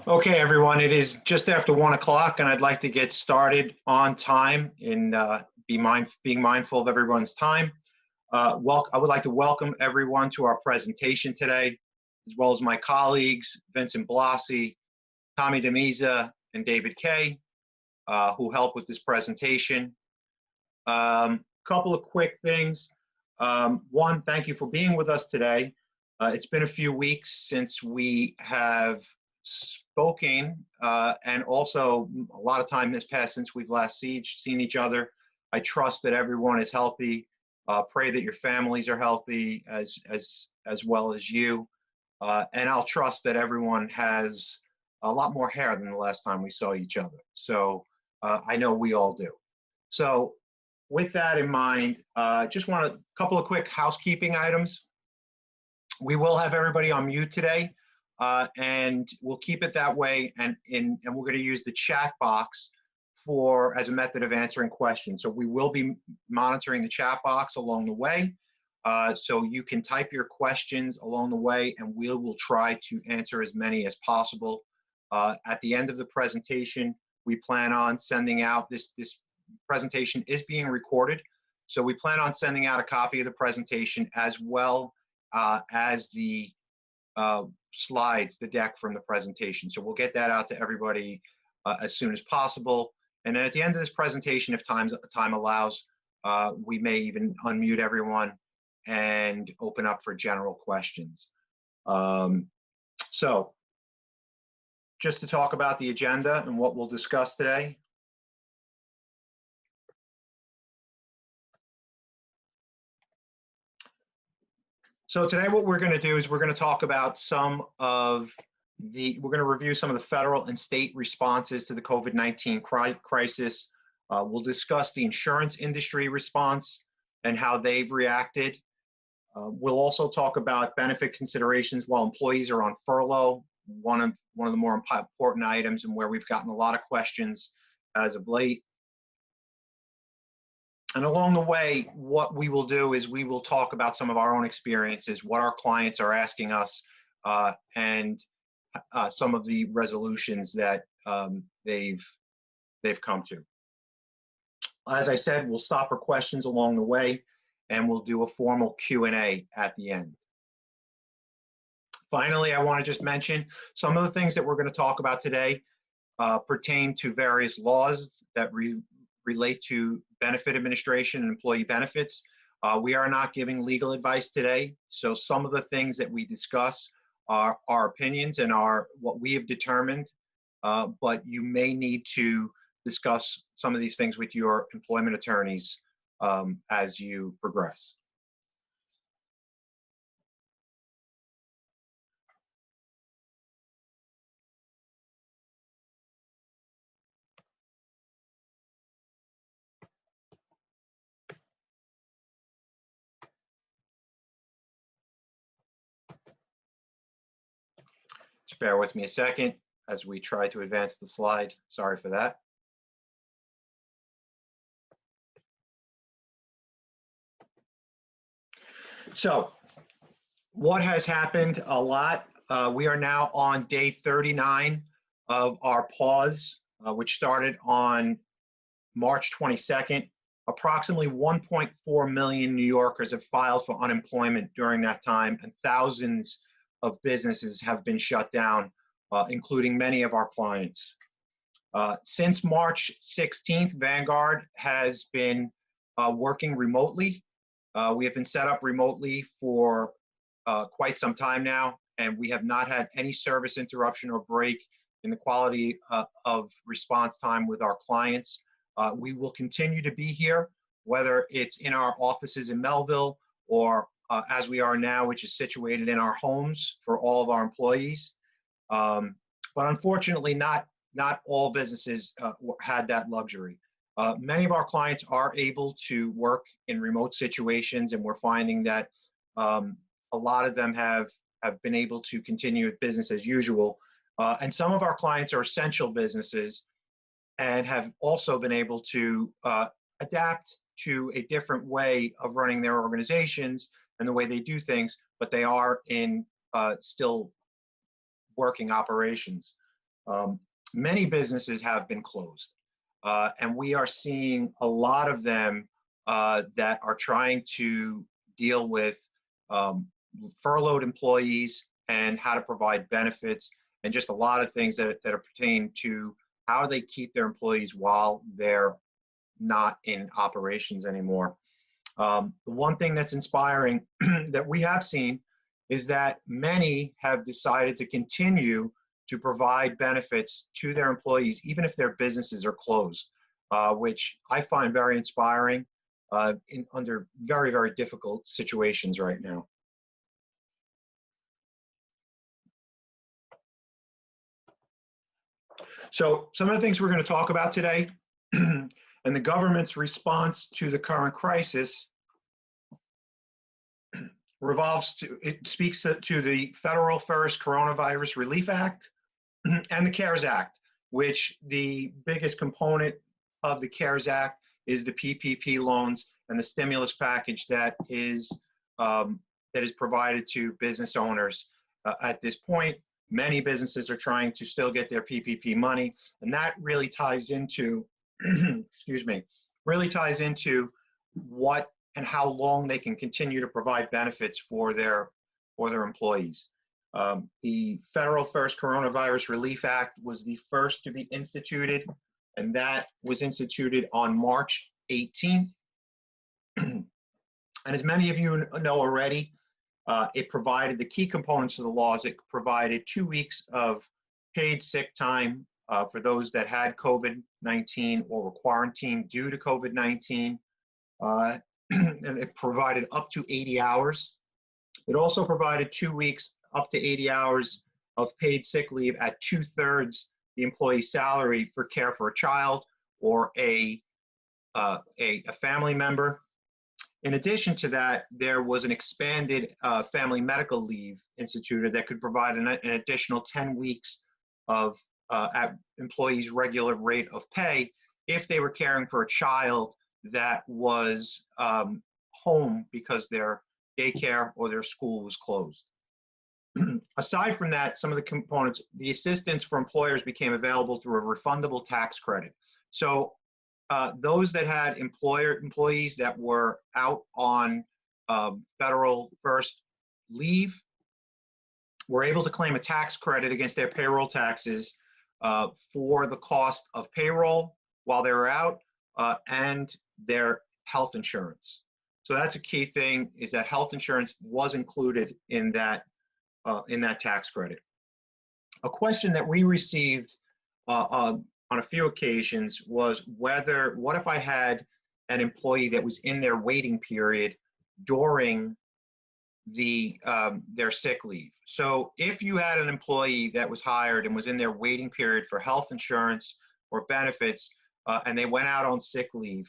Okay, everyone, it is just after 1 o'clock, and I'd like to get started on time and being mindful of everyone's time. I would like to welcome everyone to our presentation today, as well as my colleagues, Vincent Blasi, Tommy DeMisa, and David Kay, who help with this presentation. Couple of quick things. One, thank you for being with us today. It's been a few weeks since we have spoken, and also a lot of time has passed since we've last seen each other. I trust that everyone is healthy. Pray that your families are healthy as well as you. And I'll trust that everyone has a lot more hair than the last time we saw each other. So I know we all do. So with that in mind, just want a couple of quick housekeeping items. We will have everybody on mute today, and we'll keep it that way. And we're going to use the chat box as a method of answering questions. So we will be monitoring the chat box along the way. So you can type your questions along the way, and we will try to answer as many as possible. At the end of the presentation, we plan on sending out this presentation is being recorded. So we plan on sending out a copy of the presentation as well as the slides, the deck from the presentation. So we'll get that out to everybody as soon as possible. And then at the end of this presentation, if time allows, we may even unmute everyone and open up for general questions. So just to talk about the agenda and what we'll discuss today. So today what we're going to do is we're going to talk about we're going to review some of the federal and state responses to the COVID-19 crisis. We'll discuss the insurance industry response and how they've reacted. We'll also talk about benefit considerations while employees are on furlough, one of the more important items and where we've gotten a lot of questions as of late. And along the way, what we will do is we will talk about some of our own experiences, what our clients are asking us, and some of the resolutions that they've come to. As I said, we'll stop for questions along the way, and we'll do a formal Q&A at the end. Finally, I want to just mention some of the things that we're going to talk about today pertain to various laws that relate to benefit administration and employee benefits. We are not giving legal advice today, so some of the things that we discuss are our opinions and are what we have determined, but you may need to discuss some of these things with your employment attorneys as you progress. Just bear with me a second as we try to advance the slide. Sorry for that. So what has happened a lot? We are now on day 39 of our pause, which started on March 22nd. Approximately 1.4 million New Yorkers have filed for unemployment during that time, and thousands of businesses have been shut down, including many of our clients. Since March 16th, Vanguard has been working remotely. We have been set up remotely for quite some time now, and we have not had any service interruption or break in the quality of response time with our clients. We will continue to be here, whether it's in our offices in Melville or as we are now, which is situated in our homes for all of our employees. But unfortunately, not all businesses had that luxury. Many of our clients are able to work in remote situations, and we're finding that a lot of them have been able to continue business as usual. And some of our clients are essential businesses and have also been able to adapt to a different way of running their organizations and the way they do things, but they are in still working operations. Many businesses have been closed, and we are seeing a lot of them that are trying to deal with furloughed employees and how to provide benefits and just a lot of things that are pertaining to how they keep their employees while they're not in operations anymore. The one thing that's inspiring that we have seen is that many have decided to continue to provide benefits to their employees, even if their businesses are closed, which I find very inspiring under very, very difficult situations right now. So some of the things we're going to talk about today and the government's response to the current crisis it speaks to the Federal First Coronavirus Relief Act and the CARES Act, which the biggest component of the CARES Act is the PPP loans and the stimulus package that is provided to business owners. At this point, many businesses are trying to still get their PPP money, and that really ties into, excuse me, really ties into what and how long they can continue to provide benefits for their employees. The Federal First Coronavirus Relief Act was the first to be instituted, and that was instituted on March 18th. And as many of you know already, it provided the key components of the laws. It provided 2 weeks of paid sick time for those that had COVID-19 or were quarantined due to COVID-19. And it provided up to 80 hours. It also provided 2 weeks, up to 80 hours of paid sick leave at 2/3 the employee's salary for care for a child or a family member. In addition to that, there was an expanded family medical leave instituted that could provide an additional 10 weeks of at employees' regular rate of pay if they were caring for a child that was home because their daycare or their school was closed. Aside from that, some of the components, the assistance for employers became available through a refundable tax credit. So those that had employees that were out on federal first leave were able to claim a tax credit against their payroll taxes for the cost of payroll while they were out and their health insurance. So that's a key thing, is that health insurance was included in that tax credit. A question that we received on a few occasions was what if I had an employee that was in their waiting period during their sick leave. So if you had an employee that was hired and was in their waiting period for health insurance or benefits, and they went out on sick leave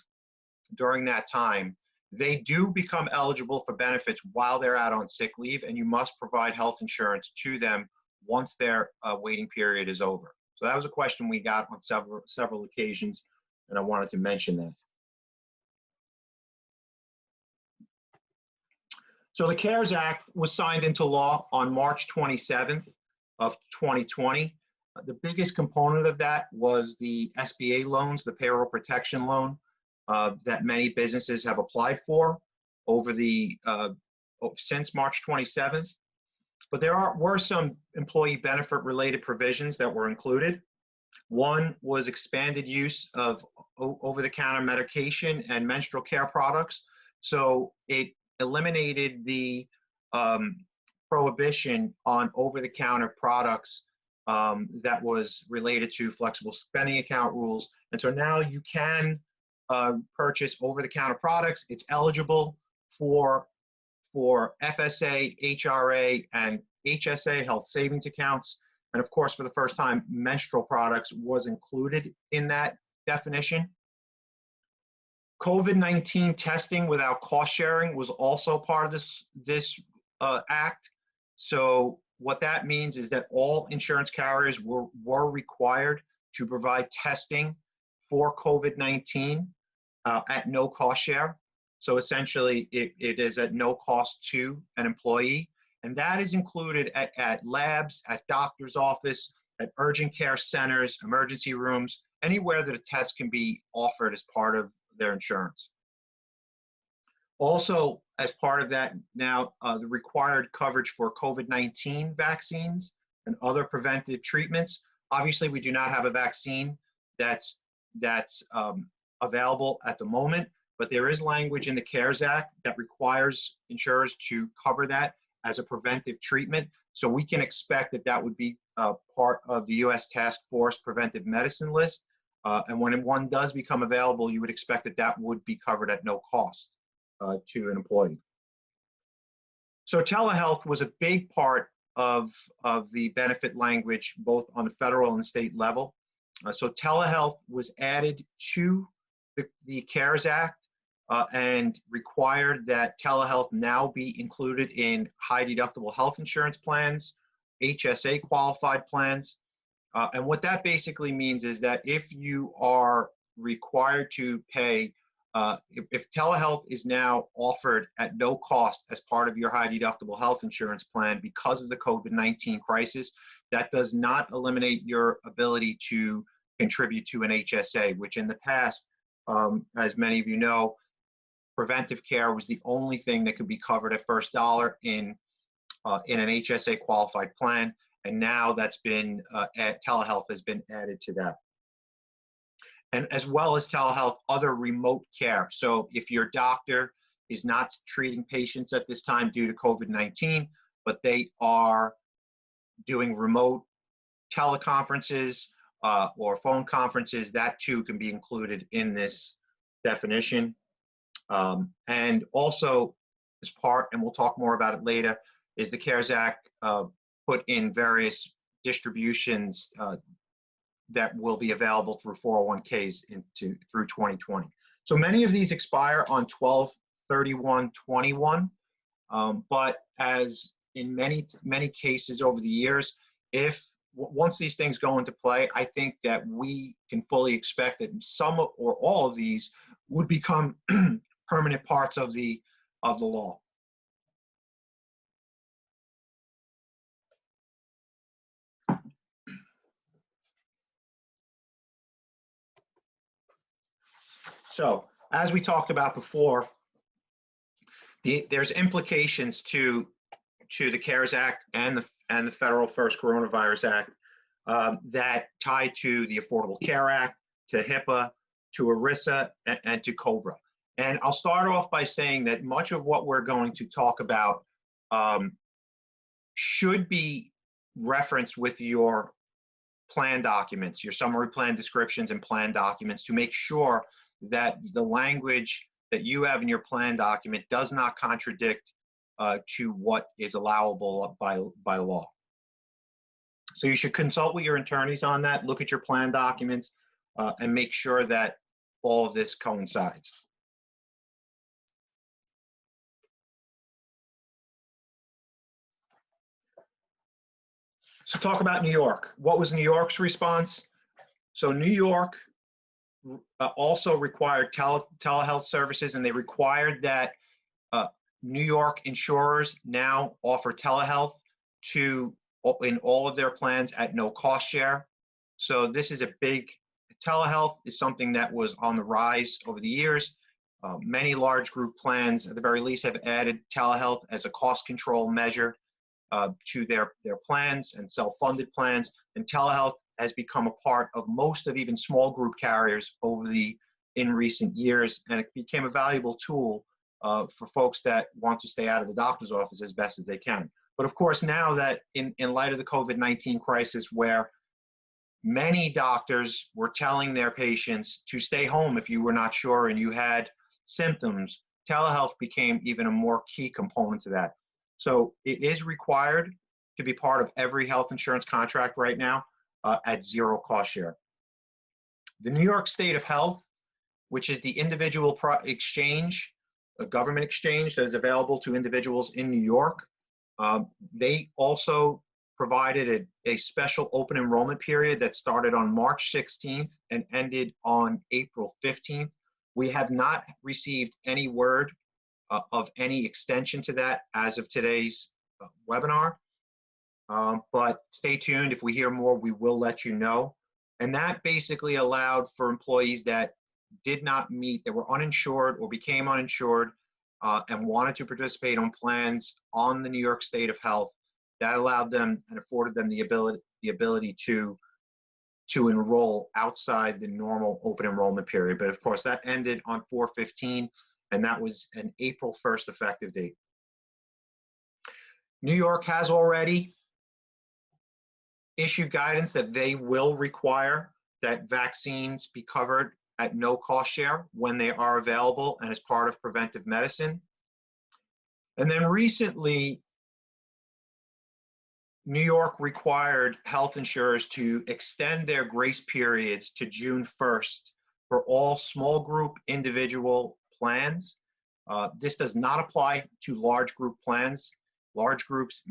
during that time, they do become eligible for benefits while they're out on sick leave, and you must provide health insurance to them once their waiting period is over. So that was a question we got on several occasions, and I wanted to mention that. So the CARES Act was signed into law on March 27th of 2020. The biggest component of that was the SBA loans, the payroll protection loan that many businesses have applied for since March 27th. But there were some employee benefit related provisions that were included. One was expanded use of over-the-counter medication and menstrual care products. So it eliminated the prohibition on over-the-counter products that was related to flexible spending account rules. And so now you can purchase over-the-counter products. It's eligible for FSA, HRA, and HSA, health savings accounts. And of course, for the first time, menstrual products was included in that definition. COVID-19 testing without cost sharing was also part of this act. So what that means is that all insurance carriers were required to provide testing for COVID-19 at no cost share. So essentially, it is at no cost to an employee. And that is included at labs, at doctor's office, at urgent care centers, emergency rooms, anywhere that a test can be offered as part of their insurance. Also, as part of that now, the required coverage for COVID-19 vaccines and other preventive treatments. Obviously, we do not have a vaccine that's available at the moment, but there is language in the CARES Act that requires insurers to cover that as a preventive treatment. So we can expect that that would be part of the U.S. Task Force Preventive Medicine List. And when one does become available, you would expect that that would be covered at no cost to an employee. So telehealth was a big part of the benefit language, both on the federal and state level. So telehealth was added to the CARES Act and required that telehealth now be included in high deductible health insurance plans, HSA qualified plans. And what that basically means is that if you are required to pay, if telehealth is now offered at no cost as part of your high deductible health insurance plan because of the COVID-19 crisis, that does not eliminate your ability to contribute to an HSA, which in the past, as many of you know, preventive care was the only thing that could be covered at first dollar in an HSA qualified plan. And now that's been, telehealth has been added to that. And as well as telehealth, other remote care. So if your doctor is not treating patients at this time due to COVID-19, but they are doing remote teleconferences or phone conferences, that too can be included in this definition. And also as part, and we'll talk more about it later, is the CARES Act put in various distributions that will be available through 401ks through 2020. So many of these expire on 12/31/21, but as in many cases over the years, once these things go into play, I think that we can fully expect that some or all of these would become permanent parts of the law. So, as we talked about before, there's implications to the CARES Act and the Federal First Coronavirus Act that tie to the Affordable Care Act, to HIPAA, to ERISA, and to COBRA. And I'll start off by saying that much of what we're going to talk about um, should be referenced with your plan documents, your summary plan descriptions and plan documents, to make sure that the language that you have in your plan document does not contradict to what is allowable by law. So you should consult with your attorneys on that, look at your plan documents, and make sure that all of this coincides. So talk about New York. What was New York's response? So New York also required telehealth services, and they required that New York insurers now offer telehealth in all of their plans at no cost share. So this is a big, telehealth is something that was on the rise over the years. Many large group plans, at the very least, have added telehealth as a cost control measure to their plans and self-funded plans. And telehealth has become a part of most of even small group carriers in recent years, and it became a valuable tool for folks that want to stay out of the doctor's office as best as they can. But of course, now that in light of the COVID-19 crisis, where many doctors were telling their patients to stay home if you were not sure and you had symptoms, telehealth became even a more key component to that. So it is required to be part of every health insurance contract right now at zero cost share. The New York State of Health, which is the individual exchange, a government exchange that is available to individuals in New York, they also provided a special open enrollment period that started on March 16th and ended on April 15th. We have not received any word of any extension to that as of today's webinar, but stay tuned. If we hear more, we will let you know. And that basically allowed for employees that did not meet, that were uninsured or became uninsured and wanted to participate on plans on the New York State of Health. That allowed them and afforded them the ability to enroll outside the normal open enrollment period. But of course, that ended on 4/15, and that was an April 1st effective date. New York has already issued guidance that they will require that vaccines be covered at no cost share when they are available and as part of preventive medicine. And then recently, New York required health insurers to extend their grace periods to June 1st for all small group individual plans. This does not apply to large group plans. Large groups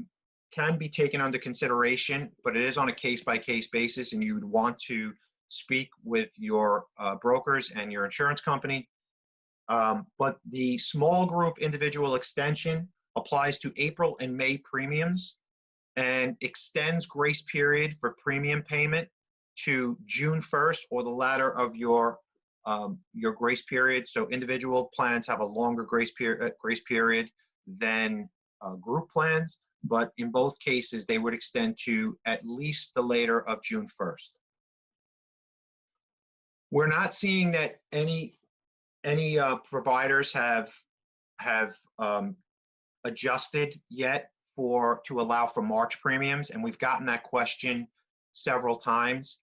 can be taken under consideration, but it is on a case-by-case basis, and you would want to speak with your brokers and your insurance company. But the small group individual extension applies to April and May premiums and extends grace period for premium payment to June 1st or the latter of your grace period. So individual plans have a longer grace period than group plans, but in both cases, they would extend to at least the later of June 1st. We're not seeing that any providers have adjusted yet to allow for March premiums, and we've gotten that question several times.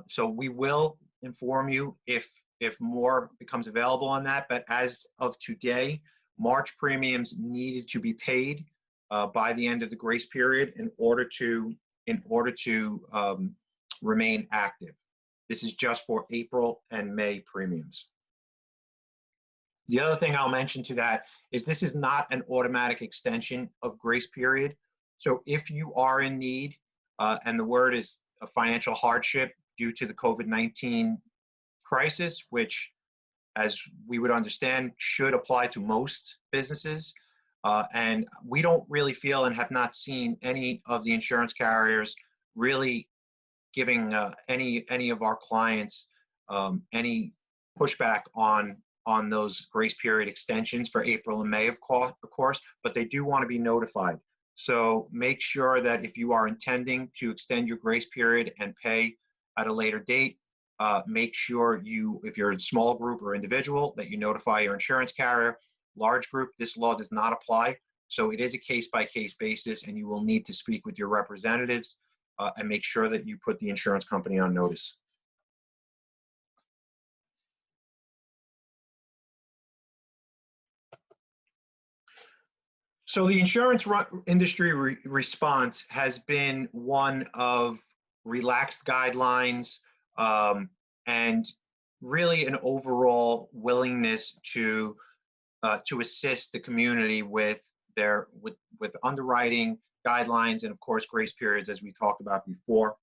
So we will inform you if more becomes available on that. But as of today, March premiums needed to be paid by the end of the grace period in order to remain active. This is just for April and May premiums. The other thing I'll mention to that is this is not an automatic extension of grace period. So if you are in need, and the word is a financial hardship due to the COVID-19 crisis, which, as we would understand, should apply to most businesses. And we don't really feel and have not seen any of the insurance carriers really giving any of our clients any pushback on those grace period extensions for April and May, of course, but they do want to be notified. So make sure that if you are intending to extend your grace period and pay at a later date, make sure if you're a small group or individual, that you notify your insurance carrier. Large group, this law does not apply. So it is a case-by-case basis, and you will need to speak with your representatives and make sure that you put the insurance company on notice. So the insurance industry response has been one of relaxed guidelines and really an overall willingness to assist the community with underwriting guidelines and, of course, grace periods, as we talked about before.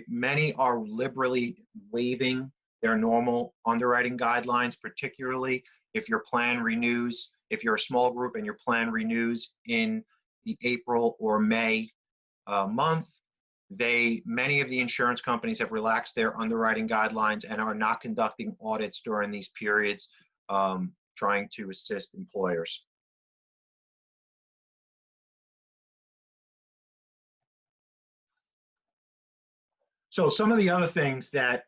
Many are liberally waiving their normal underwriting guidelines, particularly if your plan renews, if you're a small group and your plan renews in the April or May month. Many of the insurance companies have relaxed their underwriting guidelines and are not conducting audits during these periods, trying to assist employers. So some of the other things that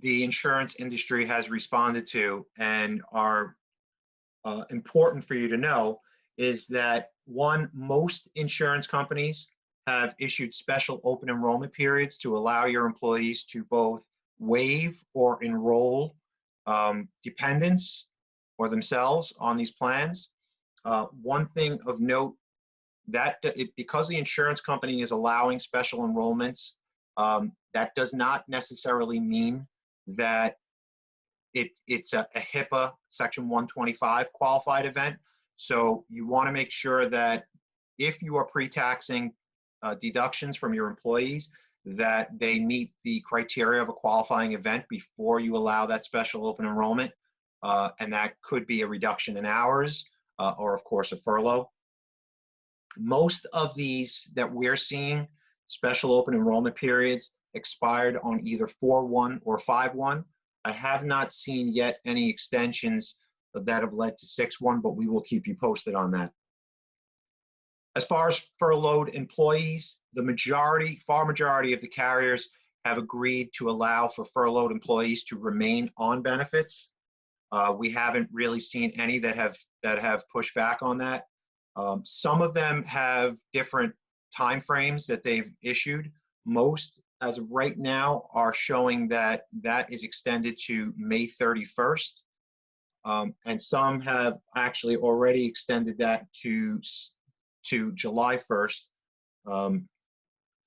the insurance industry has responded to and are important for you to know is that, one, most insurance companies have issued special open enrollment periods to allow your employees to both waive or enroll dependents or themselves on these plans. One thing of note, that because the insurance company is allowing special enrollments, that does not necessarily mean that it's a HIPAA Section 125 qualified event. So you want to make sure that if you are pre-taxing deductions from your employees, that they meet the criteria of a qualifying event before you allow that special open enrollment. And that could be a reduction in hours or, of course, a furlough. Most of these that we're seeing, special open enrollment periods, expired on either 4/1 or 5/1. I have not seen yet any extensions that have led to 6/1, but we will keep you posted on that. As far as furloughed employees, the far majority of the carriers have agreed to allow for furloughed employees to remain on benefits. We haven't really seen any that have pushed back on that. Some of them have different timeframes that they've issued. Most, as of right now, are showing that is extended to May 31st. And some have actually already extended that to July 1st.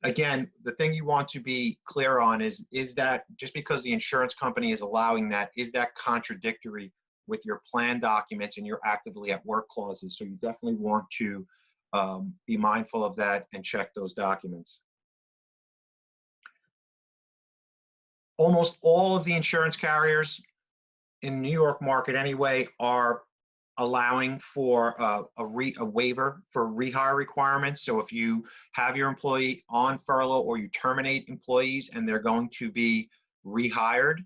Again, the thing you want to be clear on is that just because the insurance company is allowing that, is that contradictory with your plan documents and your actively at work clauses? So you definitely want to be mindful of that and check those documents. Almost all of the insurance carriers in the New York market anyway are allowing for a waiver for rehire requirements. So if you have your employee on furlough or you terminate employees and they're going to be rehired,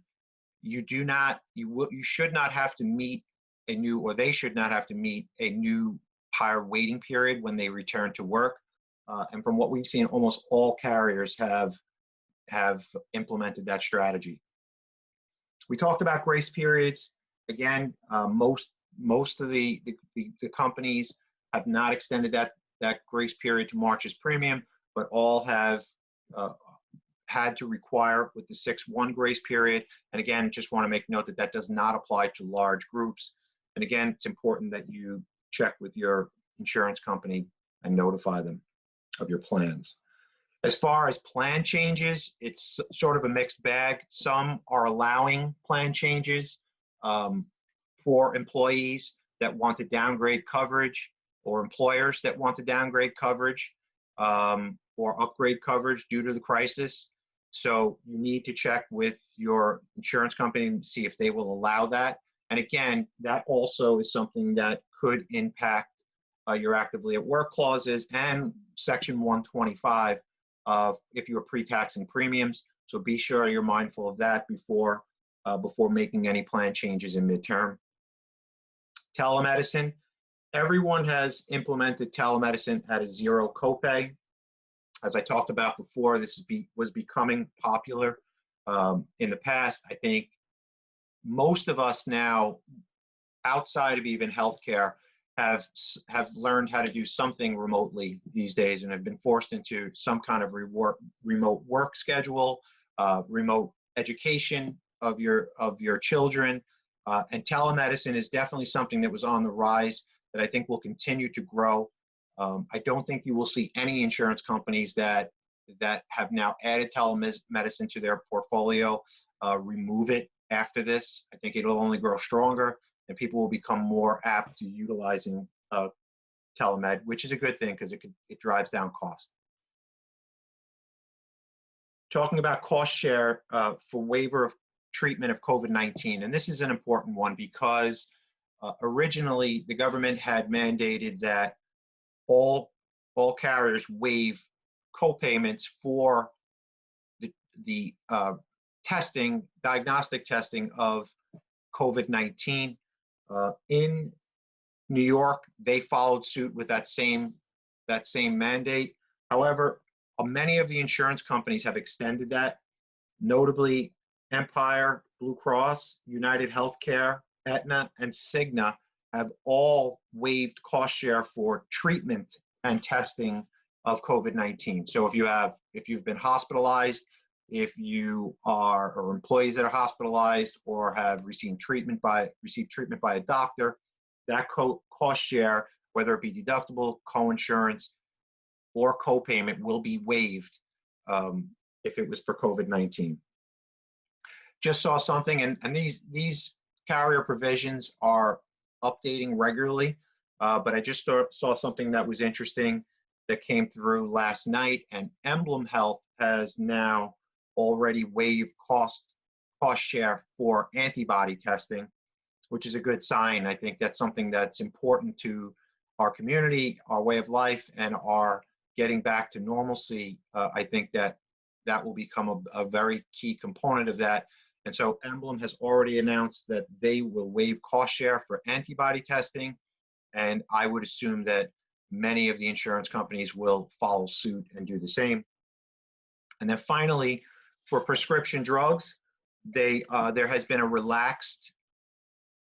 you should not have to meet a new, or they should not have to meet a new hire waiting period when they return to work. And from what we've seen, almost all carriers have implemented that strategy. We talked about grace periods. Again, most of the companies have not extended that grace period to March's premium, but all have had to require with the 6/1 grace period. And again, just want to make note that does not apply to large groups. And again, it's important that you check with your insurance company and notify them of your plans. As far as plan changes, it's sort of a mixed bag. Some are allowing plan changes for employees that want to downgrade coverage, or employers that want to downgrade coverage or upgrade coverage due to the crisis. So you need to check with your insurance company and see if they will allow that. And again, that also is something that could impact your actively at work clauses and Section 125 if you're pre-taxing premiums. So be sure you're mindful of that before making any plan changes in midterm. Telemedicine. Everyone has implemented telemedicine at a zero copay. As I talked about before, this was becoming popular in the past. I think most of us now, outside of even healthcare, have learned how to do something remotely these days and have been forced into some kind of remote work schedule, remote education of your children, and telemedicine is definitely something that was on the rise that I think will continue to grow. I don't think you will see any insurance companies that have now added telemedicine to their portfolio remove it after this. I think it'll only grow stronger, and people will become more apt to utilizing telemed, which is a good thing because it drives down cost. Talking about cost share for waiver of treatment of COVID-19, and this is an important one because originally the government had mandated that all carriers waive co-payments for the diagnostic testing of COVID-19. In New York, they followed suit with that same mandate. However, many of the insurance companies have extended that, notably Empire, Blue Cross, United Healthcare, Aetna, and Cigna have all waived cost share for treatment and testing of COVID-19. So if you've been hospitalized, if you are or employees that are hospitalized or have received treatment by a doctor, that cost share, whether it be deductible, coinsurance, or copayment, will be waived if it was for COVID-19. Just saw something, and these carrier provisions are updating regularly, but I just saw something that was interesting that came through last night, and Emblem Health has now already waived cost share for antibody testing, which is a good sign. I think that's something that's important to our community, our way of life, and our getting back to normalcy. I think that will become a very key component of that. And so Emblem has already announced that they will waive cost share for antibody testing, and I would assume that many of the insurance companies will follow suit and do the same. And then finally, for prescription drugs, there has been a relaxed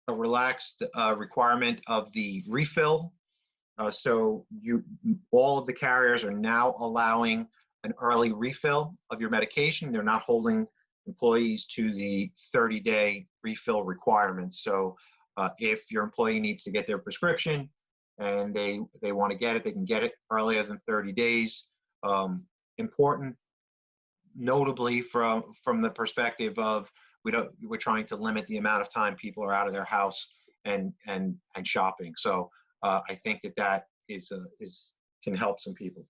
requirement of the refill. So all of the carriers are now allowing an early refill of your medication. They're not holding employees to the 30-day refill requirements. So if your employee needs to get their prescription and they want to get it, they can get it earlier than 30 days. Important, notably from the perspective of we're trying to limit the amount of time people are out of their house and shopping. So I think that can help some people.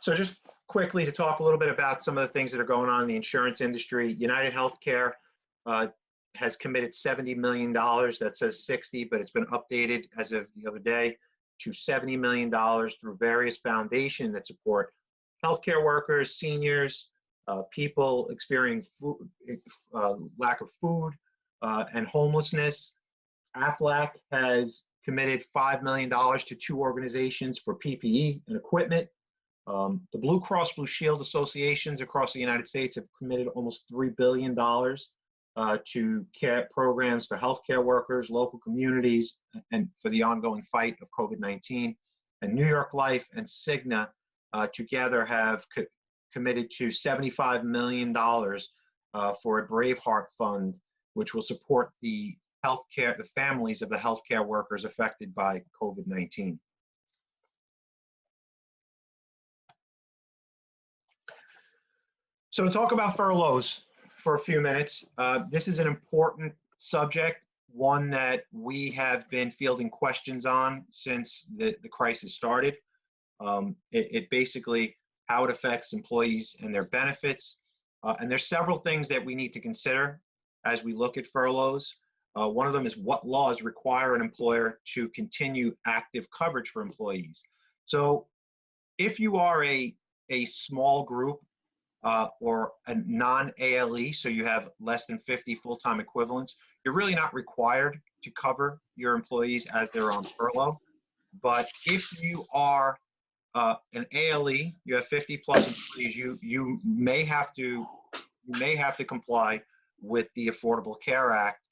So just quickly to talk a little bit about some of the things that are going on in the insurance industry. United Healthcare has committed $70 million. That says 60, but it's been updated as of the other day to $70 million through various foundations that support healthcare workers, seniors, people experiencing lack of food and homelessness. AFLAC has committed $5 million to 2 organizations for PPE and equipment. The Blue Cross Blue Shield associations across the United States have committed almost $3 billion to care programs for healthcare workers, local communities, and for the ongoing fight of COVID-19. And New York Life and Cigna together have committed to $75 million for a Braveheart Fund, which will support the families of the healthcare workers affected by COVID-19. So to talk about furloughs for a few minutes, this is an important subject, one that we have been fielding questions on since the crisis started. It basically how it affects employees and their benefits. And there's several things that we need to consider as we look at furloughs. One of them is what laws require an employer to continue active coverage for employees. So if you are a small group or a non-ALE, so you have less than 50 full-time equivalents, you're really not required to cover your employees as they're on furlough. But if you are An ALE, you have 50 plus employees, you may have to comply with the Affordable Care Act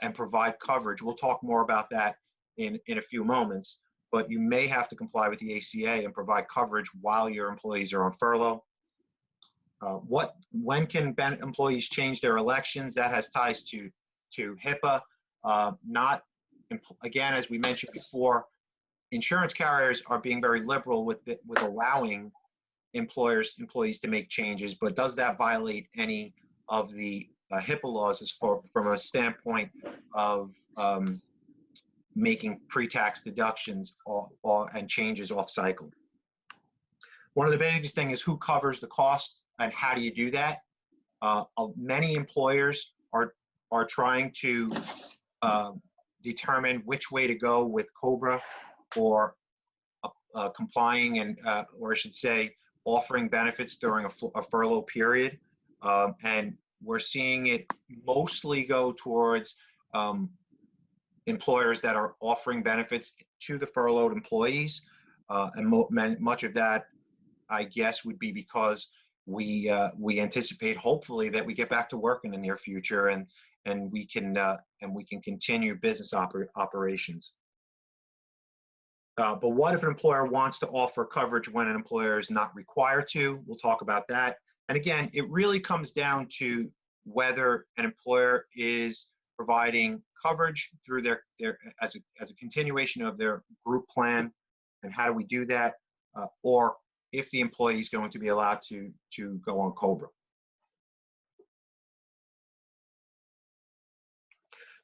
and provide coverage. We'll talk more about that in a few moments, but you may have to comply with the ACA and provide coverage while your employees are on furlough. When can employees change their elections? That has ties to HIPAA. Again, as we mentioned before, insurance carriers are being very liberal with allowing employees to make changes, but does that violate any of the HIPAA laws from a standpoint of making pre-tax deductions and changes off cycle? One of the biggest things is who covers the cost and how do you do that? Many employers are trying to determine which way to go with COBRA or complying and, or I should say, offering benefits during a furlough period. And we're seeing it mostly go towards employers that are offering benefits to the furloughed employees. And much of that, I guess, would be because we anticipate, hopefully, that we get back to work in the near future and we can continue business operations. But what if an employer wants to offer coverage when an employer is not required to? We'll talk about that. And again, it really comes down to whether an employer is providing coverage through their as a continuation of their group plan, and how do we do that, or if the employee is going to be allowed to go on COBRA.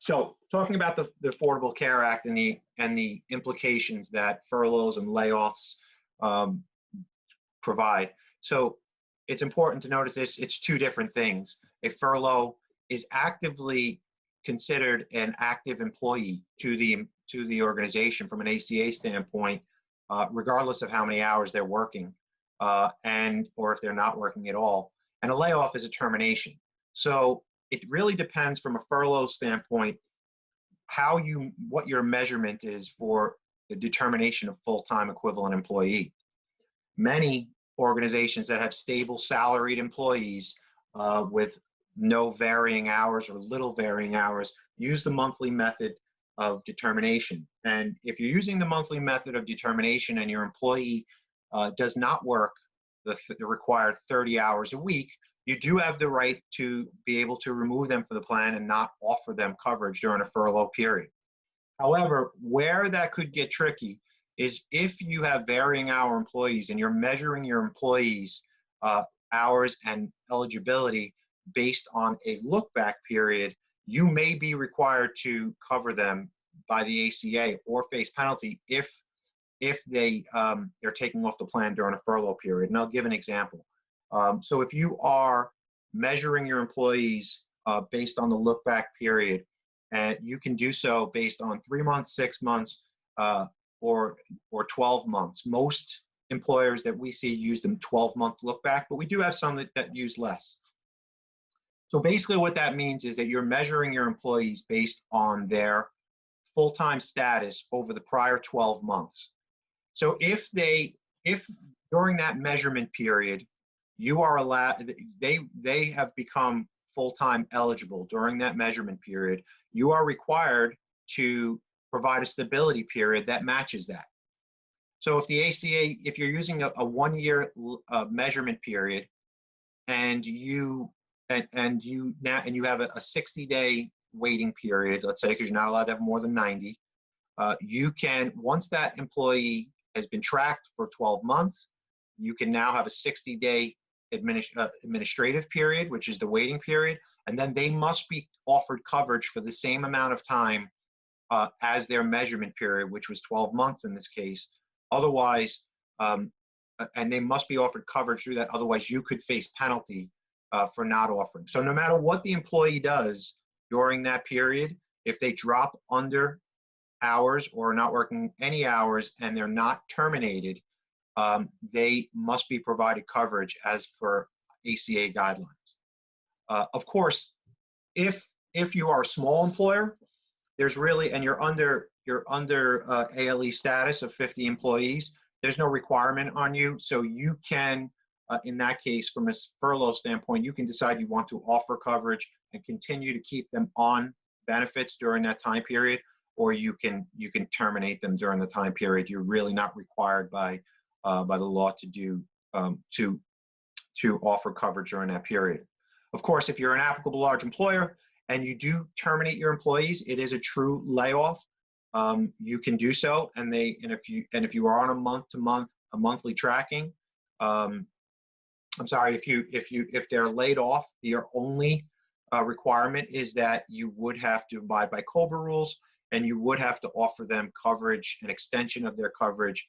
So, talking about the Affordable Care Act and the implications that furloughs and layoffs provide. So, it's important to notice it's two different things. A furlough is actively considered an active employee to the organization from an ACA standpoint, regardless of how many hours they're working, or if they're not working at all. And a layoff is a termination. So it really depends from a furlough standpoint what your measurement is for the determination of full-time equivalent employee. Many organizations that have stable salaried employees with no varying hours or little varying hours use the monthly method of determination. And if you're using the monthly method of determination and your employee does not work the required 30 hours a week, you do have the right to be able to remove them from the plan and not offer them coverage during a furlough period. However, where that could get tricky is if you have varying hour employees and you're measuring your employees' hours and eligibility based on a look-back period, you may be required to cover them by the ACA or face penalty if they're taking off the plan during a furlough period. And I'll give an example. So if you are measuring your employees based on the look-back period, and you can do so based on 3 months, 6 months, or 12 months. Most employers that we see use them 12-month look-back, but we do have some that use less. So basically what that means is that you're measuring your employees based on their full-time status over the prior 12 months. So if during that measurement period, you are allowed, they have become full-time eligible during that measurement period, you are required to provide a stability period that matches that. So if the ACA, if you're using a 1-year measurement period and you have a 60-day waiting period, let's say, because you're not allowed to have more than 90, you can, once that employee has been tracked for 12 months, you can now have a 60-day administrative period, which is the waiting period, and then they must be offered coverage for the same amount of time as their measurement period, which was 12 months in this case. Otherwise, and they must be offered coverage through that, otherwise you could face penalty for not offering. So no matter what the employee does during that period, if they drop under hours or are not working any hours and they're not terminated, they must be provided coverage as per ACA guidelines. Of course, if you are a small employer, there's really, and you're under ALE status of 50 employees, there's no requirement on you. So you can, in that case, from a furlough standpoint, you can decide you want to offer coverage and continue to keep them on benefits during that time period, or you can terminate them during the time period. You're really not required by the law to do to offer coverage during that period. Of course, if you're an applicable large employer and you do terminate your employees, it is a true layoff. You can do so, and if you are on a monthly tracking, I'm sorry, if they're laid off, your only requirement is that you would have to abide by COBRA rules, and you would have to offer them coverage, an extension of their coverage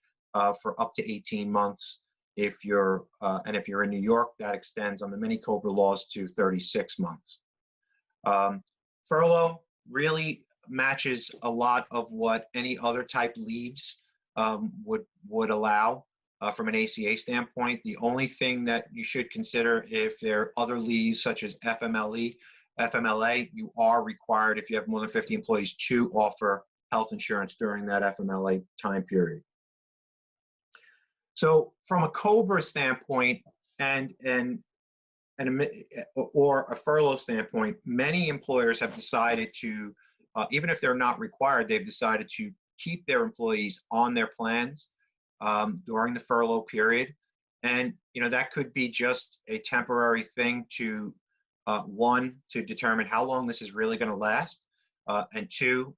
for up to 18 months. If you're in New York, that extends on the mini COBRA laws to 36 months. Furlough really matches a lot of what any other type leaves would allow from an ACA standpoint. The only thing that you should consider, if there are other leaves such as FMLA, you are required, if you have more than 50 employees, to offer health insurance during that FMLA time period. So from a COBRA standpoint or a furlough standpoint, many employers have decided to, even if they're not required, they've decided to keep their employees on their plans during the furlough period. And that could be just a temporary thing to, one, to determine how long this is really going to last, and two,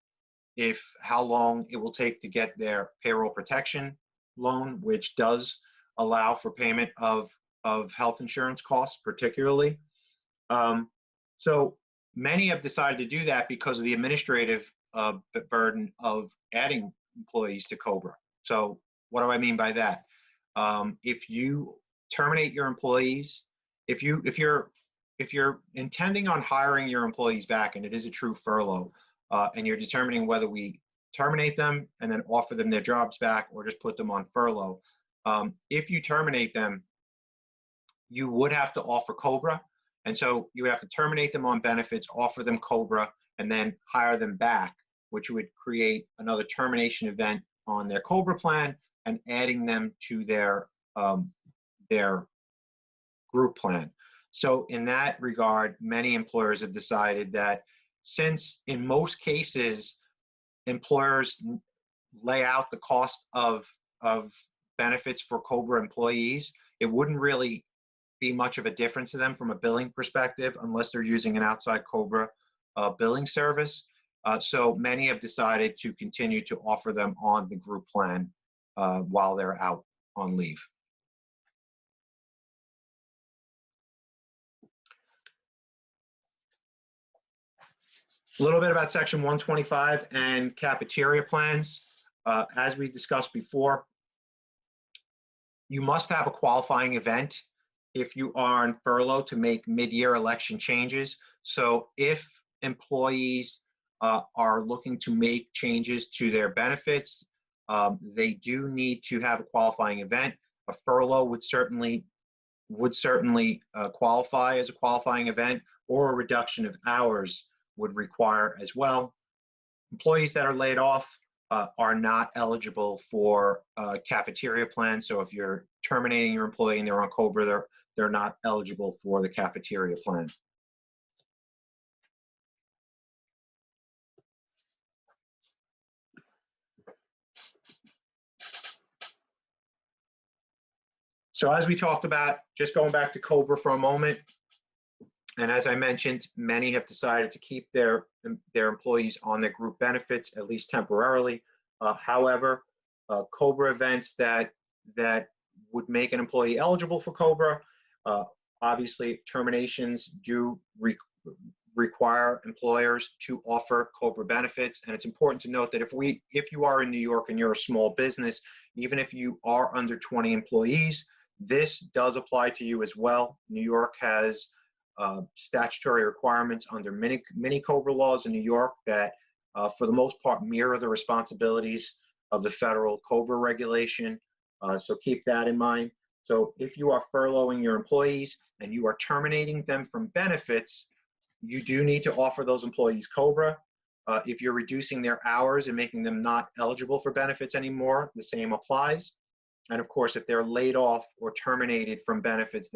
how long it will take to get their payroll protection loan, which does allow for payment of health insurance costs, particularly. So many have decided to do that because of the administrative burden of adding employees to COBRA. So what do I mean by that? If you terminate your employees, if you're intending on hiring your employees back, and it is a true furlough, and you're determining whether we terminate them and then offer them their jobs back or just put them on furlough, if you terminate them, you would have to offer COBRA. And so you would have to terminate them on benefits, offer them COBRA, and then hire them back, which would create another termination event on their COBRA plan and adding them to their group plan. So in that regard, many employers have decided that, since in most cases employers lay out the cost of benefits for COBRA employees, it wouldn't really be much of a difference to them from a billing perspective unless they're using an outside COBRA billing service. So many have decided to continue to offer them on the group plan while they're out on leave. A little bit about Section 125 and cafeteria plans. As we discussed before, you must have a qualifying event if you are on furlough to make mid-year election changes. So if employees are looking to make changes to their benefits, they do need to have a qualifying event. A furlough would certainly qualify as a qualifying event, or a reduction of hours would require as well. Employees that are laid off are not eligible for cafeteria plans. So if you're terminating your employee and they're on COBRA, they're not eligible for the cafeteria plan. So as we talked about, just going back to COBRA for a moment, and as I mentioned, many have decided to keep their employees on their group benefits, at least temporarily. However, COBRA events that would make an employee eligible for COBRA, obviously terminations do require employers to offer COBRA benefits. And it's important to note that if you are in New York and you're a small business, even if you are under 20 employees, this does apply to you as well. New York has statutory requirements under many COBRA laws in New York that, for the most part, mirror the responsibilities of the federal COBRA regulation. So keep that in mind. So if you are furloughing your employees and you are terminating them from benefits, you do need to offer those employees COBRA. If you're reducing their hours and making them not eligible for benefits anymore, the same applies. And of course, if they're laid off or terminated from benefits,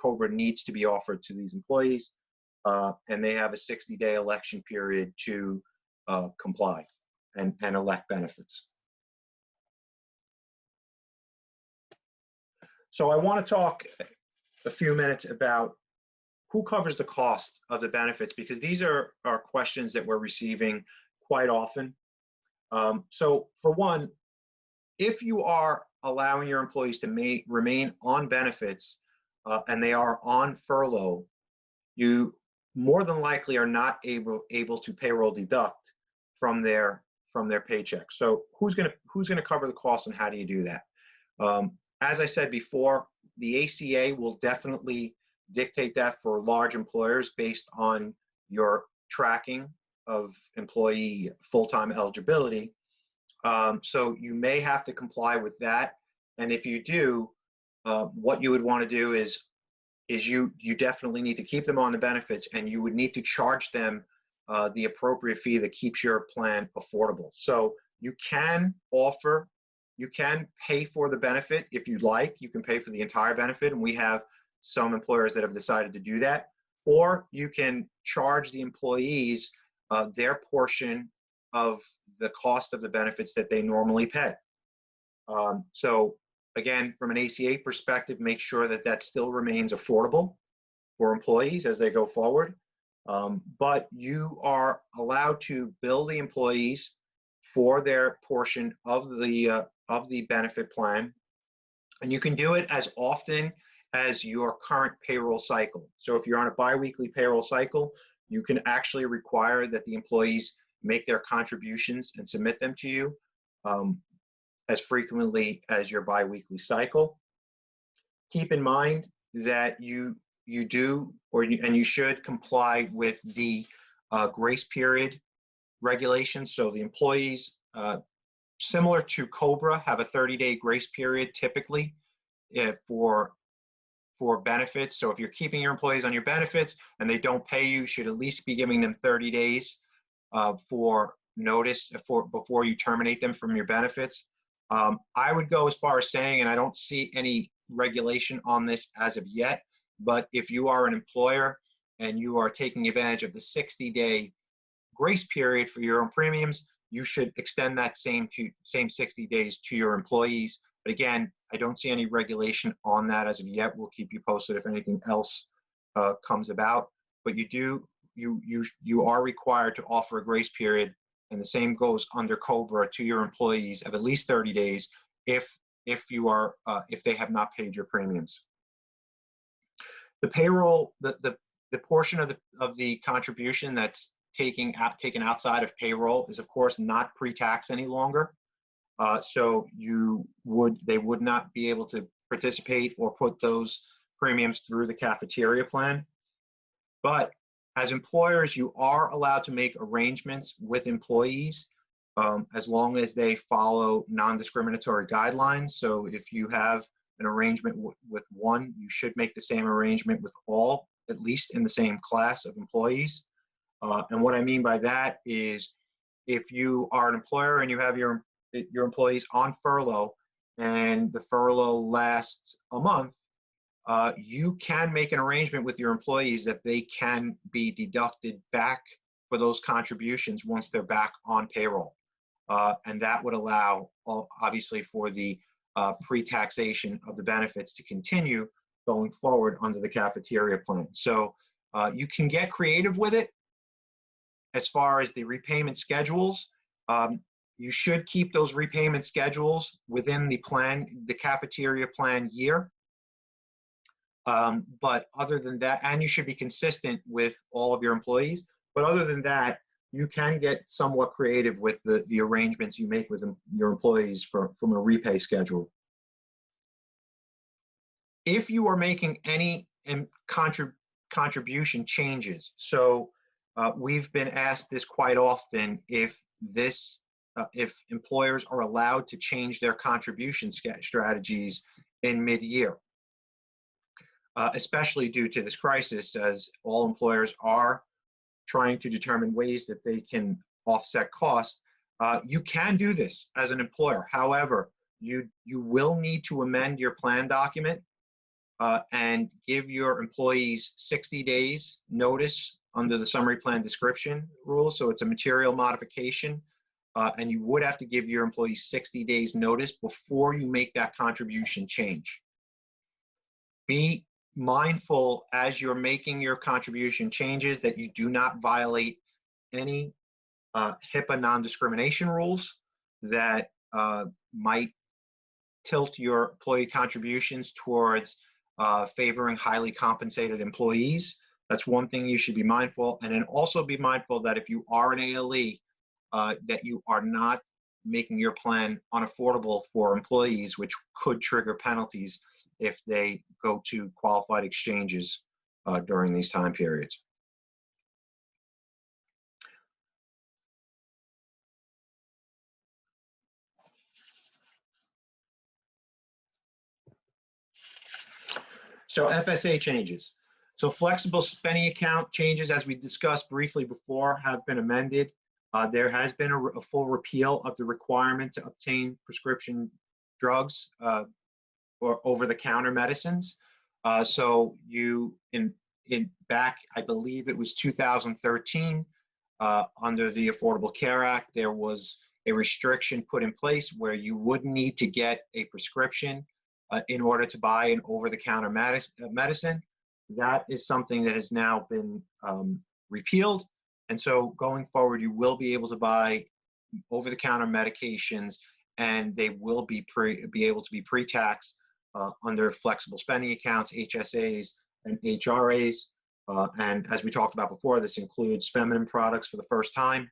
COBRA needs to be offered to these employees, and they have a 60-day election period to comply and elect benefits. So I want to talk a few minutes about who covers the cost of the benefits, because these are questions that we're receiving quite often. So for one, if you are allowing your employees to remain on benefits and they are on furlough, you more than likely are not able to payroll deduct from their paycheck. So who's gonna cover the cost, and how do you do that? As I said before, the ACA will definitely dictate that for large employers based on your tracking of employee full-time eligibility. So you may have to comply with that. And if you do, what you would want to do is you definitely need to keep them on the benefits, and you would need to charge them the appropriate fee that keeps your plan affordable. So you can pay for the benefit if you'd like. You can pay for the entire benefit, and we have some employers that have decided to do that. Or you can charge the employees their portion of the cost of the benefits that they normally pay. So again, from an ACA perspective, make sure that that still remains affordable for employees as they go forward. But you are allowed to bill the employees for their portion of the benefit plan, and you can do it as often as your current payroll cycle. So if you're on a biweekly payroll cycle, you can actually require that the employees make their contributions and submit them to you as frequently as your biweekly cycle. Keep in mind that you should comply with the grace period regulations. So the employees, similar to COBRA, have a 30-day grace period typically for benefits. So if you're keeping your employees on your benefits and they don't pay you, should at least be giving them 30 days for notice before you terminate them from your benefits. I would go as far as saying, and I don't see any regulation on this as of yet, but if you are an employer and you are taking advantage of the 60-day grace period for your own premiums, you should extend that same 60 days to your employees. But again, I don't see any regulation on that as of yet. We'll keep you posted if anything else comes about. But you are required to offer a grace period, and the same goes under COBRA to your employees of at least 30 days if they have not paid your premiums. The payroll, the portion of the contribution that's taken outside of payroll is of course not pre-tax any longer. So they would not be able to participate or put those premiums through the cafeteria plan. But as employers, you are allowed to make arrangements with employees as long as they follow non-discriminatory guidelines. So if you have an arrangement with one, you should make the same arrangement with all, at least in the same class of employees. And what I mean by that is, if you are an employer and you have your employees on furlough and the furlough lasts a month, you can make an arrangement with your employees that they can be deducted back for those contributions once they're back on payroll. And that would allow, obviously, for the pre-taxation of the benefits to continue going forward under the cafeteria plan. So you can get creative with it as far as the repayment schedules. You should keep those repayment schedules within the cafeteria plan year. But other than that, and you should be consistent with all of your employees. But other than that, you can get somewhat creative with the arrangements you make with your employees from a repay schedule. If you are making any contribution changes, so we've been asked this quite often, if employers are allowed to change their contribution strategies in mid-year, especially due to this crisis, as all employers are trying to determine ways that they can offset costs. You can do this as an employer. However, you will need to amend your plan document and give your employees 60 days notice under the summary plan description rule. So it's a material modification. And you would have to give your employees 60 days notice before you make that contribution change. Be mindful as you're making your contribution changes that you do not violate any HIPAA non-discrimination rules that might tilt your employee contributions towards favoring highly compensated employees. That's one thing you should be mindful. And then also be mindful that if you are an ALE, that you are not making your plan unaffordable for employees, which could trigger penalties if they go to qualified exchanges during these time periods. So FSA changes. So flexible spending account changes, as we discussed briefly before, have been amended. There has been a full repeal of the requirement to obtain prescription drugs or over-the-counter medicines. So you, in back, I believe it was 2013, under the Affordable Care Act, there was a restriction put in place where you would need to get a prescription in order to buy an over-the-counter medicine. That is something that has now been repealed. And so going forward, you will be able to buy over-the-counter medications, and they will be able to be pre-taxed under flexible spending accounts, HSAs, and HRAs. And as we talked about before, this includes feminine products for the first time.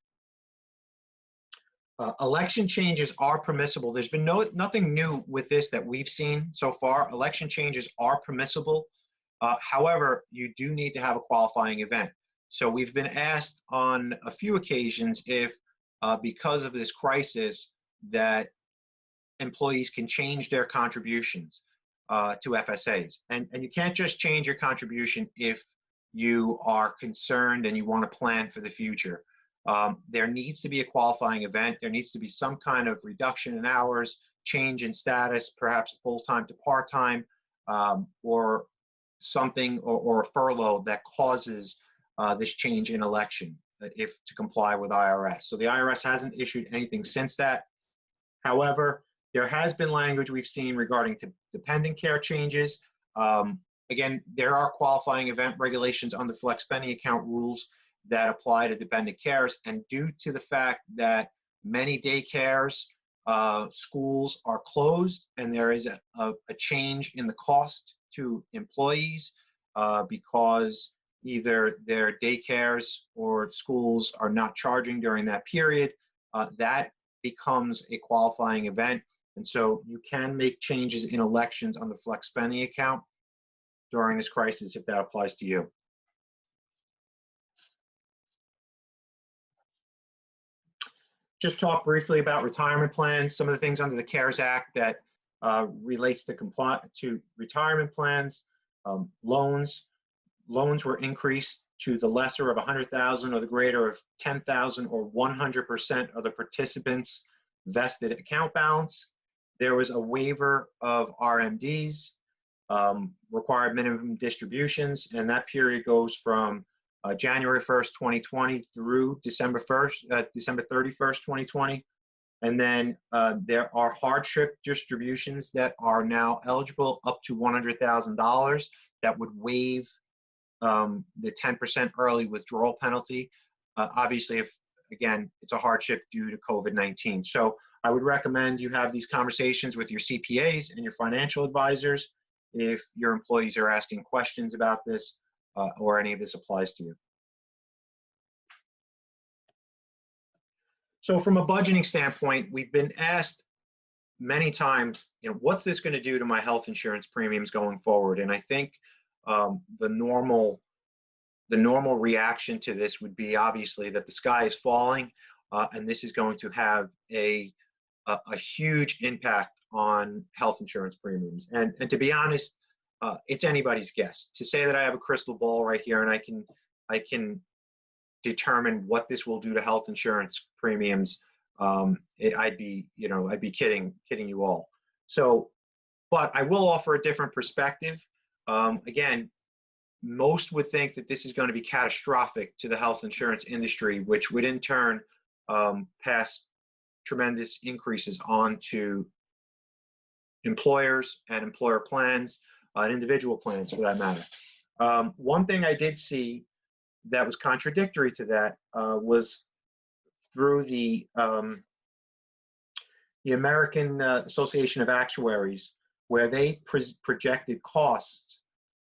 Election changes are permissible. There's been nothing new with this that we've seen so far. Election changes are permissible. However, you do need to have a qualifying event. So we've been asked on a few occasions if, because of this crisis, that employees can change their contributions to FSAs. And you can't just change your contribution if you are concerned and you want to plan for the future. There needs to be a qualifying event. There needs to be some kind of reduction in hours, change in status, perhaps full-time to part-time, or something, or a furlough that causes this change in election if to comply with IRS. So the IRS hasn't issued anything since that. However, there has been language we've seen regarding to dependent care changes. Again, there are qualifying event regulations under flex spending account rules that apply to dependent cares, and due to the fact that many daycares, schools are closed, and there is a change in the cost to employees because either their daycares or schools are not charging during that period, that becomes a qualifying event. And so you can make changes in elections on the flex spending account during this crisis if that applies to you. Just talk briefly about retirement plans, some of the things under the CARES Act that relates to retirement plans. Loans were increased to the lesser of 100,000 or the greater of 10,000 or 100% of the participants' vested account balance. There was a waiver of RMDs, required minimum distributions, and that period goes from January 1st, 2020 through December 31st, 2020. And then there are hardship distributions that are now eligible up to $100,000 that would waive the 10% early withdrawal penalty. Obviously, if, again, it's a hardship due to COVID-19. So I would recommend you have these conversations with your CPAs and your financial advisors if your employees are asking questions about this or any of this applies to you. So from a budgeting standpoint, we've been asked many times, what's this going to do to my health insurance premiums going forward? And I think the normal reaction to this would be obviously that the sky is falling, and this is going to have a huge impact on health insurance premiums. And to be honest, it's anybody's guess. To say that I have a crystal ball right here and I can determine what this will do to health insurance premiums, I'd be kidding you all. So, but I will offer a different perspective. Again, most would think that this is going to be catastrophic to the health insurance industry, which would in turn pass tremendous increases on to employers and employer plans, and individual plans for that matter. One thing I did see that was contradictory to that was through the American Association of Actuaries, where they projected costs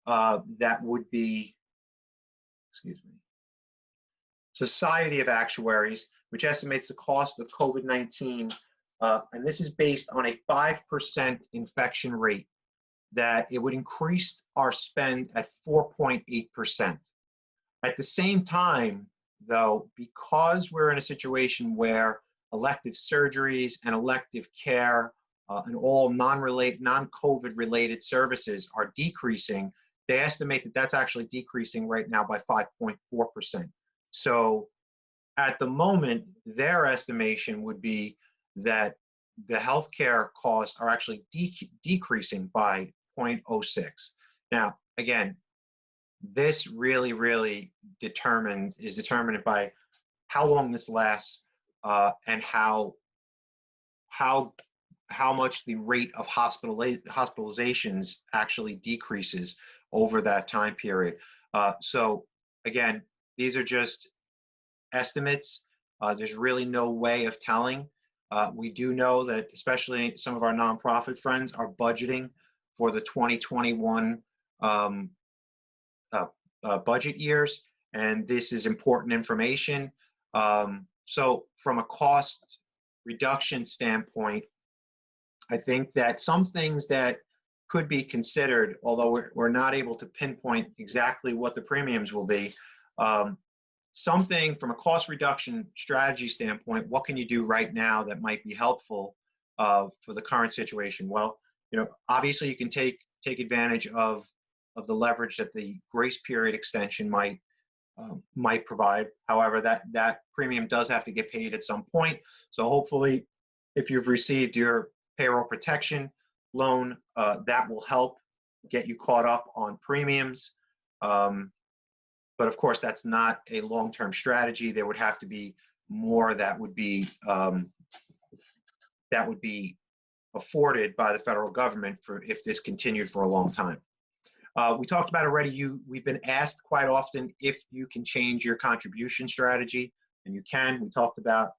that would be, excuse me, Society of Actuaries, which estimates the cost of COVID-19, and this is based on a 5% infection rate, that it would increase our spend at 4.8%. At the same time, though, because we're in a situation where elective surgeries and elective care and all non-COVID related services are decreasing, they estimate that that's actually decreasing right now by 5.4%. So at the moment, their estimation would be that the healthcare costs are actually decreasing by 0.06. Now, again, this really, really is determined by how long this lasts and how much the rate of hospitalizations actually decreases over that time period. So again, these are just estimates. There's really no way of telling. We do know that especially some of our nonprofit friends are budgeting for the 2021 budget years, and this is important information. So from a cost reduction standpoint, I think that some things that could be considered, although we're not able to pinpoint exactly what the premiums will be, something from a cost reduction strategy standpoint, what can you do right now that might be helpful for the current situation? Well, obviously you can take advantage of the leverage that the grace period extension might provide. However, that premium does have to get paid at some point. So hopefully, if you've received your payroll protection loan, that will help get you caught up on premiums. But of course, that's not a long-term strategy. There would have to be more that would be afforded by the federal government for if this continued for a long time. We talked about already, we've been asked quite often if you can change your contribution strategy, and you can. We talked about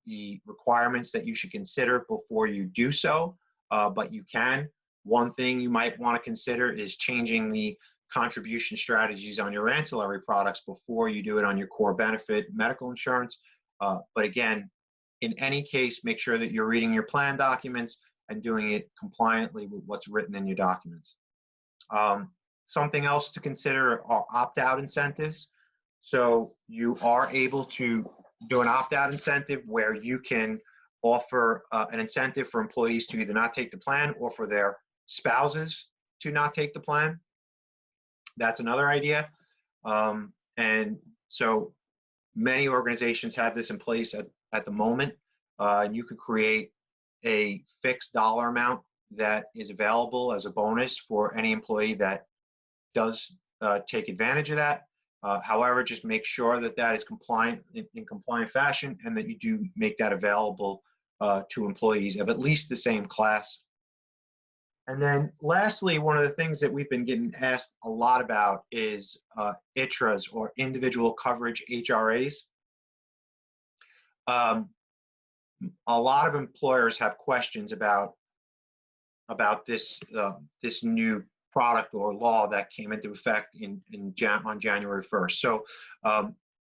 the requirements that you should consider before you do so, but you can. One thing you might want to consider is changing the contribution strategies on your ancillary products before you do it on your core benefit medical insurance. But again, in any case, make sure that you're reading your plan documents and doing it compliantly with what's written in your documents. Something else to consider are opt-out incentives. So you are able to do an opt-out incentive where you can offer an incentive for employees to either not take the plan or for their spouses to not take the plan. That's another idea. And so many organizations have this in place at the moment. And you could create a fixed dollar amount that is available as a bonus for any employee that does take advantage of that. However, just make sure that that is compliant in compliant fashion, and that you do make that available to employees of at least the same class. And then lastly, one of the things that we've been getting asked a lot about is ITRAs, or individual coverage HRAs. A lot of employers have questions about this this new product or law that came into effect on January 1st. So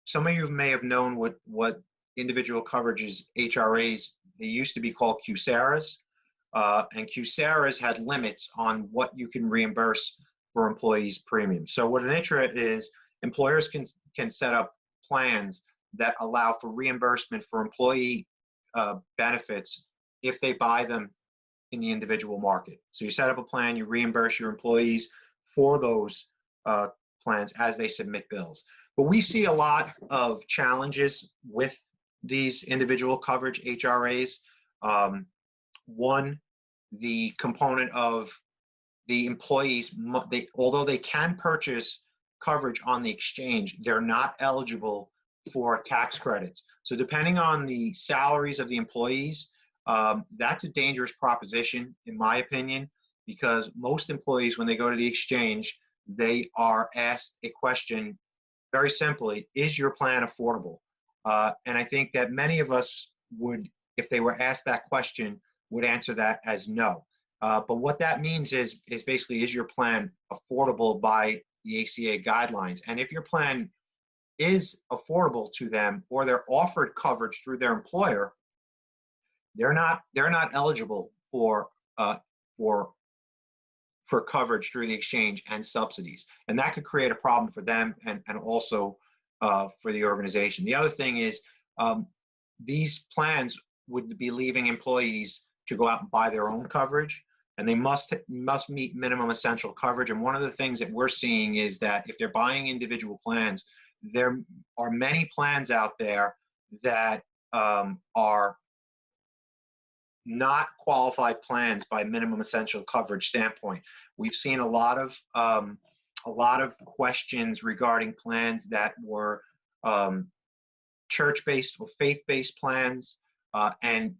some of you may have known what individual coverages HRAs, they used to be called QSARAs, and QSARAs had limits on what you can reimburse for employees' premiums. So what an ITRA is, employers can set up plans that allow for reimbursement for employee benefits if they buy them in the individual market. So you set up a plan, you reimburse your employees for those plans as they submit bills. But we see a lot of challenges with these individual coverage HRAs. One the component of the employees, although they can purchase coverage on the exchange, they're not eligible for tax credits. So depending on the salaries of the employees, that's a dangerous proposition, in my opinion, because most employees, when they go to the exchange, they are asked a question very simply: is your plan affordable? And I think that many of us would, if they were asked that question, would answer that as no. But what that means is basically, is your plan affordable by the ACA guidelines? And if your plan is affordable to them, or they're offered coverage through their employer, they're not eligible for coverage through the exchange and subsidies, and that could create a problem for them and also for the organization. The other thing is, these plans would be leaving employees to go out and buy their own coverage, and they must meet minimum essential coverage. And one of the things that we're seeing is that if they're buying individual plans, there are many plans out there that are not qualified plans by minimum essential coverage standpoint. We've seen a lot of questions regarding plans that were church-based or faith-based plans, and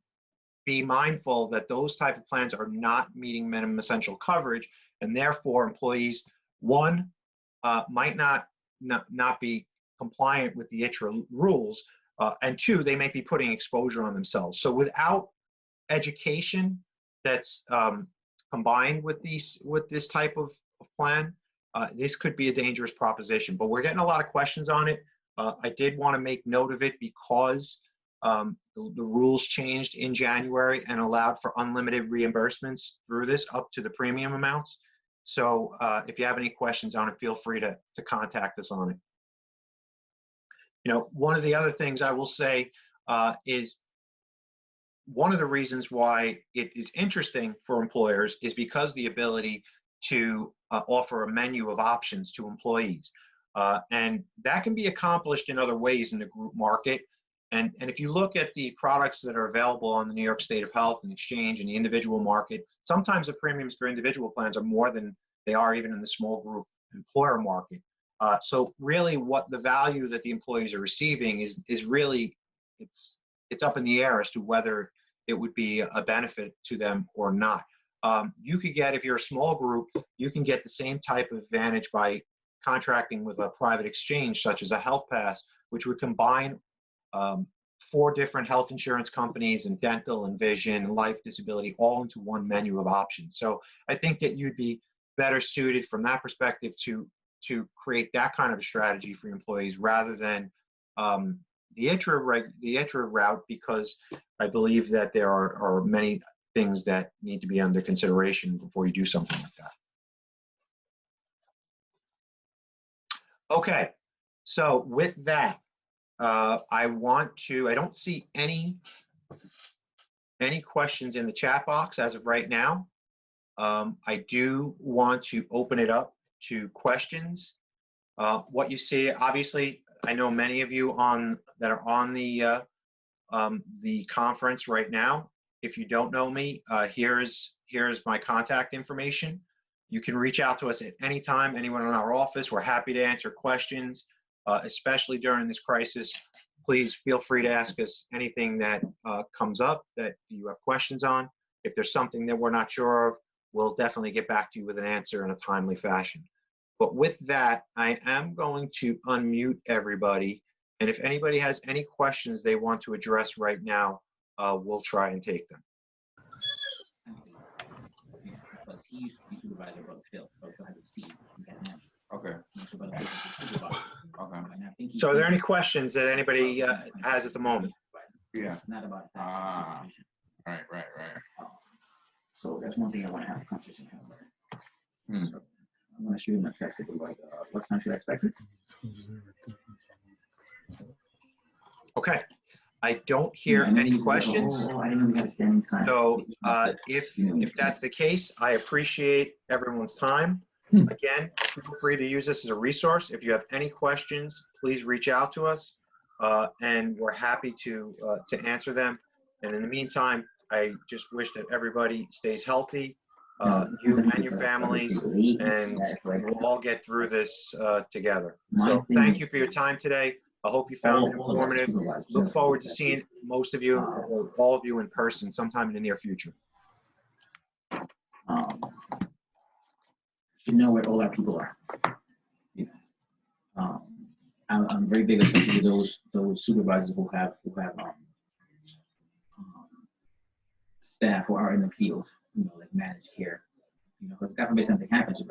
be mindful that those type of plans are not meeting minimum essential coverage, and therefore employees, one, might not be compliant with the ITRA rules, and two, they may be putting exposure on themselves. So without education that's combined with this type of plan, this could be a dangerous proposition. But we're getting a lot of questions on it. I did want to make note of it because the rules changed in January and allowed for unlimited reimbursements through this up to the premium amounts. So if you have any questions on it, feel free to contact us on it. You know, one of the other things I will say is one of the reasons why it is interesting for employers is because the ability to offer a menu of options to employees. And that can be accomplished in other ways in the group market. And if you look at the products that are available on the New York State of Health and Exchange and the individual market, sometimes the premiums for individual plans are more than they are even in the small group employer market. So really what the value that the employees are receiving is really, it's up in the air as to whether it would be a benefit to them or not. You could get, if you're a small group, you can get the same type of advantage by contracting with a private exchange such as a Health Pass, which would combine 4 different health insurance companies and dental and vision and life, disability, all into one menu of options. So I think that you'd be better suited from that perspective to create that kind of a strategy for your employees rather than the ITRA route, because I believe that there are many things that need to be under consideration before you do something like that. Okay, so with that, I don't see any questions in the chat box as of right now. I do want to open it up to questions. What you see, obviously, I know many of you that are on the conference right now. If you don't know me, here's my contact information. You can reach out to us at any time, anyone in our office. We're happy to answer questions, especially during this crisis. Please feel free to ask us anything that comes up that you have questions on. If there's something that we're not sure of, we'll definitely get back to you with an answer in a timely fashion. But with that, I am going to unmute everybody. And if anybody has any questions they want to address right now, we'll try and take them. Because he used to be supervisor, but Phil had to cease. Okay. Okay. So are there any questions that anybody has at the moment? Yeah. It's not about that. Right. So that's one thing I want to have a conversation about. So I'm going to shoot him a text like, what time should I expect it? Okay. I don't hear any questions. I didn't know we had a standing time. So if that's the case, I appreciate everyone's time. Again, feel free to use this as a resource. If you have any questions, please reach out to us, and we're happy to answer them. And in the meantime, I just wish that everybody stays healthy, you and your families, and you all get through this together. So thank you for your time today. I hope you found it informative. Look forward to seeing most of you or all of you in person sometime in the near future. You know where all our people are. You know, I'm very big, especially those supervisors who have staff who are in the field, you know, like managed care. You know, because God forbid something happens,